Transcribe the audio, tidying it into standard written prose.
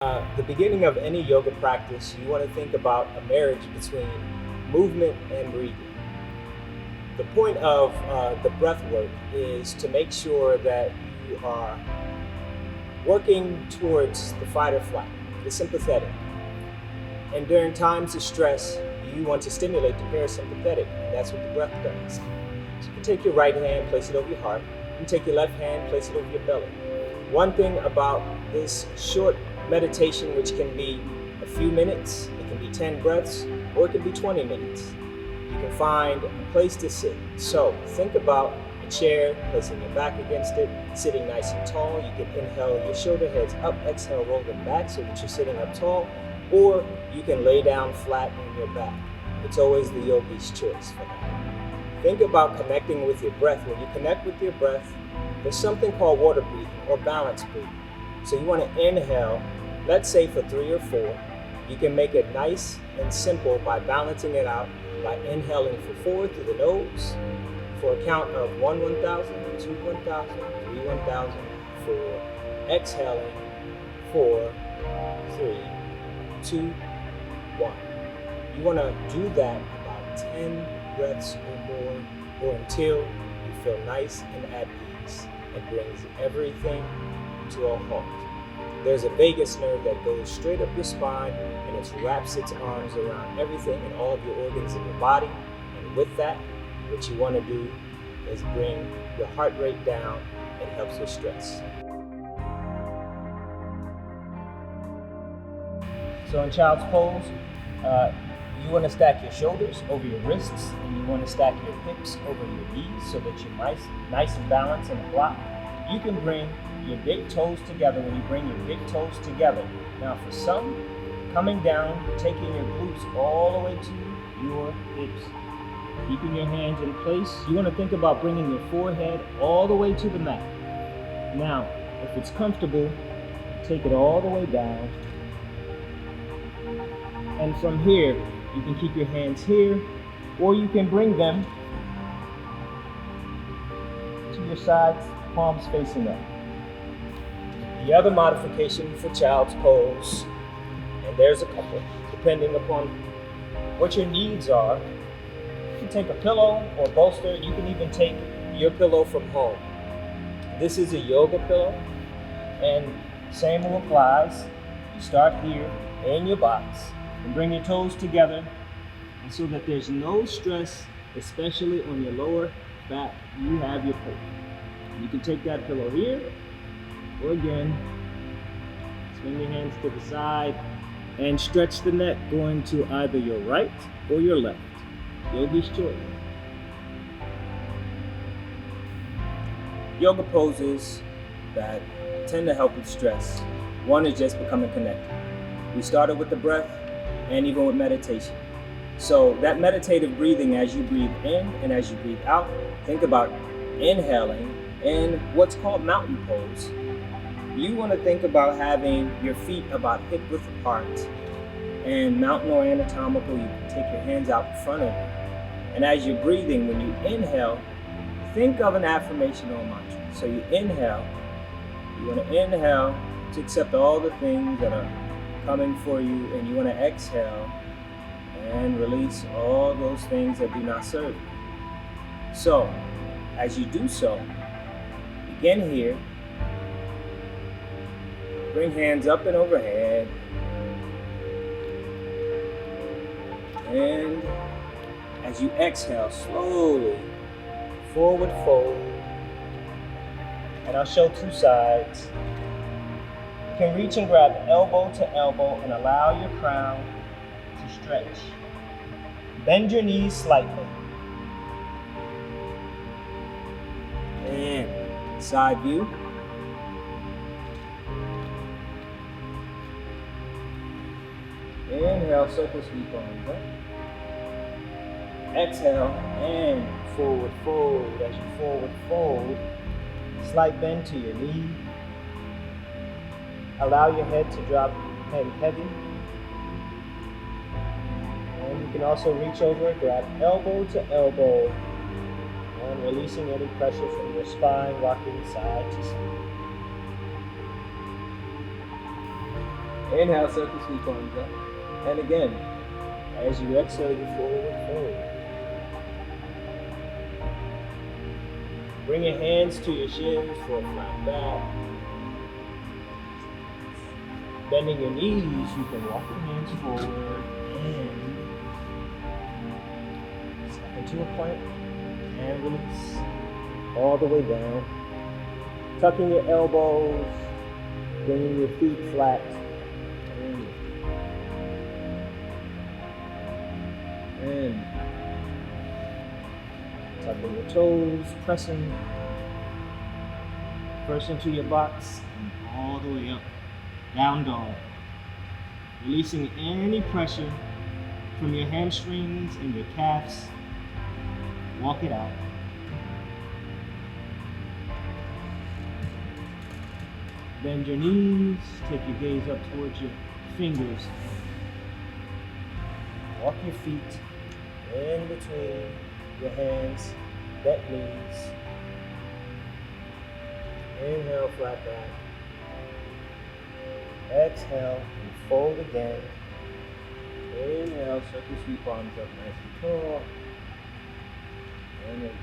The beginning of any yoga practice, you want to think about a marriage between movement and breathing. The point of the breath work is to make sure that you are working towards the fight or flight, the sympathetic. And during times of stress, you want to stimulate the parasympathetic, and that's what the breath does. So you can take your right hand, place it over your heart. You can take your left hand, place it over your belly. One thing about this short meditation, which can be a few minutes, it can be 10 breaths, or it can be 20 minutes. You can find a place to sit. So think about a chair, placing your back against it, sitting nice and tall. You can inhale your shoulder heads up, exhale, roll them back so that you're sitting up tall, or you can lay down flat on your back. It's always the yogi's choice for that. Think about connecting with your breath. When you connect with your breath, there's something called water breathing or balance breathing. So you want to inhale, let's say for 3 or 4. You can make it nice and simple by balancing it out by inhaling for 4 through the nose for a count of 1, 1,000, 2, 1,000, 3, 1,000, 4. Exhaling 4, 3, 2, 1. You want to do that about 10 breaths or more, or until you feel nice and at ease. It brings everything to a halt. There's a vagus nerve that goes straight up your spine, and it wraps its arms around everything and all of your organs in your body. And with that, what you want to do is bring your heart rate down. It helps with stress. So in child's pose, you want to stack your shoulders over your wrists, and you want to stack your hips over your knees so that you're nice and balanced in a block. You can bring your big toes together. When you bring your big toes together, now for some, coming down, taking your glutes all the way to your hips, keeping your hands in place. You want to think about bringing your forehead all the way to the mat. Now, if it's comfortable, take it all the way down. And from here, you can keep your hands here, or you can bring them to your sides, palms facing up. The other modification for child's pose, and there's a couple, depending upon what your needs are. You can take a pillow or bolster. You can even take your pillow from home. This is a yoga pillow, and same rule applies. You start here in your box and bring your toes together, and so that there's no stress, especially on your lower back. You have your pillow. You can take that pillow here, or again, swing your hands to the side and stretch the neck going to either your right or your left. Yogi's choice. Yoga poses that tend to help with stress. One is just becoming connected. We started with the breath and even with meditation. So that meditative breathing, as you breathe in and as you breathe out, think about inhaling in what's called mountain pose. You want to think about having your feet about hip width apart. And mountain or anatomical, you can take your hands out in front of you. And as you're breathing, when you inhale, think of an affirmation or mantra. So you inhale, you want to inhale to accept all the things that are coming for you, and you want to exhale and release all those things that do not serve you. So, as you do so, begin here. Bring hands up and overhead. And as you exhale, slowly forward fold. And I'll show two sides. You can reach and grab elbow to elbow and allow your crown to stretch. Bend your knees slightly. And side view. Inhale, circle sweep arms up. Exhale and forward fold. As you forward fold, slight bend to your knee. Allow your head to drop heavy. And you can also reach over, grab elbow to elbow, and releasing any pressure from your spine, rocking side to side. Inhale, circle sweep arms up. And again, as you exhale, you forward. Bring your hands to your shins for a flat back. Bending your knees, you can walk your hands forward and step into a plank and release all the way down. Tucking your elbows, bringing your feet flat. And tucking your toes, pressing first into your box and all the way up. Down dog. Releasing any pressure from your hamstrings and your calves. Walk it out. Bend your knees, take your gaze up towards your fingers. Walk your feet in between your hands, bent knees. Inhale, flat back. Exhale, and fold again. Inhale, circle sweep arms up nice and tall. And release.